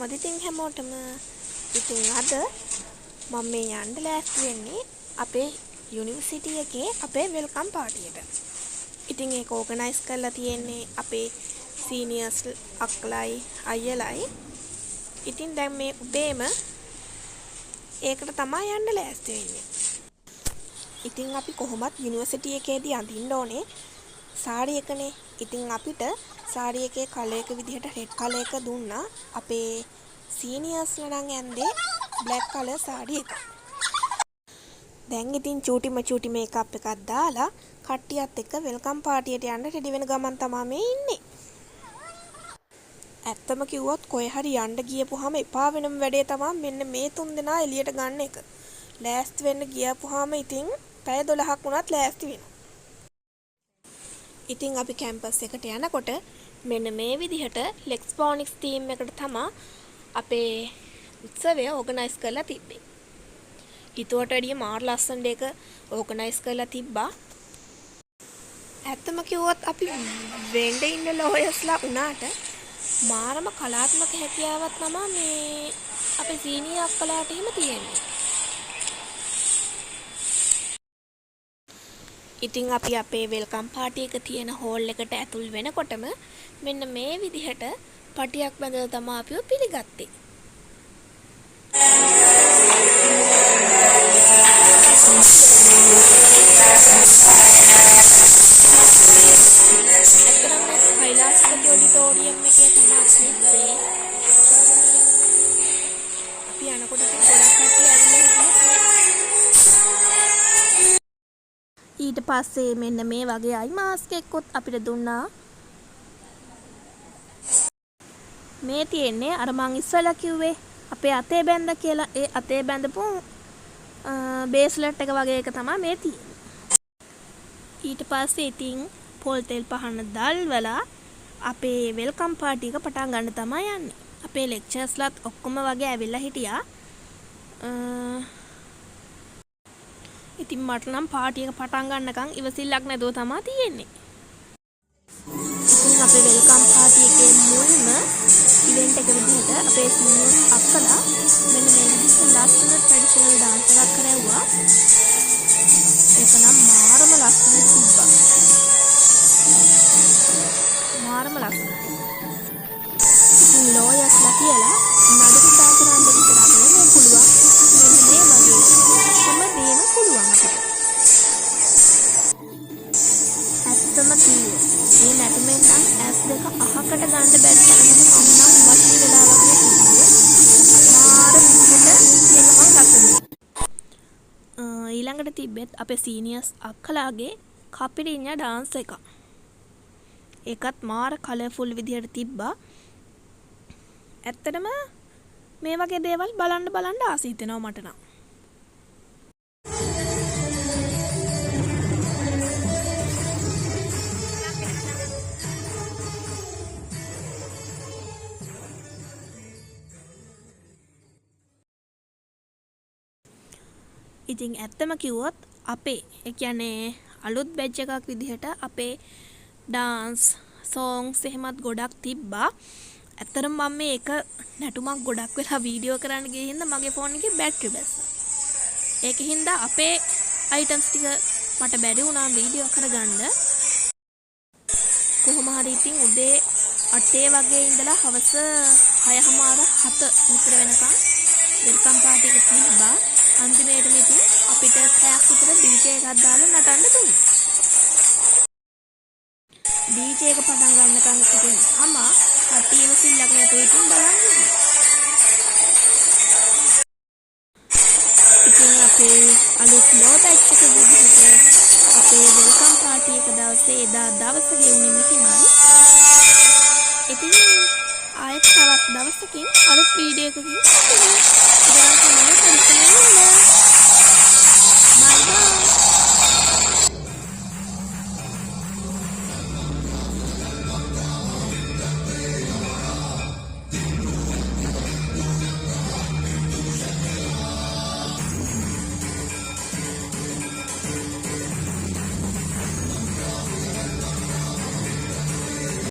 කොහොමද ඉතින් හැමෝටම ඉතින් අද මම මේ යන්න ලෑස්ති වෙන්නේ අපේ යුනිවර්සිටි එකේ අපේ වෙල්කම් පාටියට. ඉතින් ඒක ඕගනයිස් කරලා තියෙන්නේ අපේ සීනියර්ස් අක්ලයි අයියලයි. ඉතින් දැන් මේ උදේම ඒකට තමයි යන්න ලෑස්ති වෙන්නේ. ඉතින් අපි කොහොමත් යුනිවර්සිටි එකේදී අඳින්න ඕනේ සාරි එකනේ. ඉතින් අපිට සාරි එකේ කලර් එක විදිහට රෙඩ් කලර් එක දුන්නා. අපේ සීනියර්ස්ලා නම් ඇන්දේ බ්ලැක් කලර් සාරි එක. දැන් ඉතින් චූටි මේකප් එකක් දාලා කට්ටියත් එක්ක වෙල්කම් පාටියට යන්න රෙඩි වෙන ගමන් තමයි මේ ඉන්නේ. ඇත්තම කිව්වොත් කොහේ හරි යන්න ගියපුවාම එපා වෙනම වැඩේ තමයි මෙන්න මේ තුන් දෙනා එළියට ගන්න එක. ලෑස්ති වෙන්න ගියපුවාම ඉතින් පැය 12ක් වුණත් ලෑස්ති වෙනවා. ඉතින් අපි කැම්පස් එකට යනකොට මෙන්න මේ විදිහට ලෙක්ස්පොනික්ස් ටීම් එකට තමයි අපේ උත්සවය ඕගනයිස් කරලා තිබ්බේ. ඊටවට වැඩිය මාර ලස්සන දෙයක ඕගනයිස් කරලා තිබ්බා. ඇත්තම කිව්වොත් අපි වෙන්න ඉන්න ලෝයර්ස්ලා උනාට මාරම කලාත්මක හැකියාවක් තමයි මේ අපේ සීනියර් අක්කලාට එහෙම තියෙන්නේ. ඉතින් අපි අපේ වෙල්කම් පාටි එක තියෙන හෝල් එකට ඇතුල් වෙනකොටම මෙන්න මේ විදිහට පටියක් බඳලා තමයි අපිව පිළිගත්තේ. කෛලාසපති ඔඩිටෝරියම් එකේ තමයි ඉන්නේ. අපි යනකොට ගොඩක් කට්ටිය ඇවිල්ලා හිටියේ. ඊට පස්සේ මෙන්න මේ වගේ අයි මාස්ක් එකකුත් අපිට දුන්නා. මේ තියෙන්නේ අර මං ඉස්සෙල්ලා කිව්වේ අපේ අතේ බැඳ කියලා. ඒ අතේ බැඳපු බේස්ලට් එක වගේ එක තමයි මේ තියෙන්නේ. ඊට පස්සේ ඉතින් පොල් තෙල් පහන දැල්වලා අපේ වෙල්කම් පාටි එක පටන් ගන්න තමයි යන්නේ. අපේ ලෙක්චර්ස්ලාත් ඔක්කොම වගේ ඇවිල්ලා හිටියා. ඉතින් මට නම් පාටි එක පටන් ගන්නකම් ඉවසිල්ලක් නැතුව තමයි තියෙන්නේ. ඉතින් අපේ වෙල්කම් පාටි එකේ මුල්ම ඉවෙන්ට් එක විදිහට අපේ සීනියර්ස් අක්කලා මෙන්න මේ විදිහට ලස්සන ට්‍රැඩිෂනල් ඩාන්ස් එකක් කරවුවා. ඒක නම් මාරම ලස්සන තිබ්බා. මාරම ලස්සන. ඉතින් ලෝයර්ස්ලා කියලා නඩු කතා කරන්න විතරක් නෙමෙයි පුළුවන්. මෙන්න මේ වගේ හැමදේම පුළුවන් අපිට. ඇත්තම කිව්වොත් මේ නැටුමෙන් නම් ඇස් දෙක අහකට ගන්න බැරි තරමට මම නම් වශී වෙලා වගේ කිව්වේ. මාර විදිහට මේක මම රසුනේ. ඊළඟට තිබෙත් අපේ සීනියර්ස් අක්කලාගේ කපිරිඤ්ඤා ඩාන්ස් එක. ඒකත් මාර කලර්ෆුල් විදිහට තිබ්බා. ඇත්තටම මේ වගේ දේවල් බලන්න ආස හිතෙනවා මට නම්. ඉතින් ඇත්තම කිව්වොත් අපේ ඒ කියන්නේ අලුත් බැච් එකක් විදිහට අපේ ඩාන්ස් සෝංස් එහෙමත් ගොඩක් තිබ්බා. ඇත්තටම මම මේක නැටුමක් ගොඩක් වෙලා වීඩියෝ කරන්න ගිය හින්දා මගේ ෆෝන් එකේ බැටරි බැස්සා. ඒකින් හින්දා අපේ අයිටම්ස් ටික මට බැරි වුණා වීඩියෝ කරගන්න. කොහොම හරි ඉතින් උදේ 8 වගේ ඉඳලා හවස 6:00 7 විතර වෙනකන් වෙල්කම් පාටි එක තිබ්බා. අන්තිමේටම ඉතින් අපිට පැයක් විතර DJ එකක් දාලා නටන්න දුන්නා. DJ එක පටන් ගන්නකම් ඉතින් අමා කට්ටියම සිල්ලක් නැතුව ඉතින් බලන් ඉන්නවා. ඉතින් අපේ අලුත් ලෝ බැච් එක විදිහට අපේ වෙල්කම් පාටි එක දවසේ එදා දවස ගෙවුනේ මෙහිමයි. ඉතින් ආයෙත් තවත් දවසකින් අලුත් වීඩියෝ එකකින්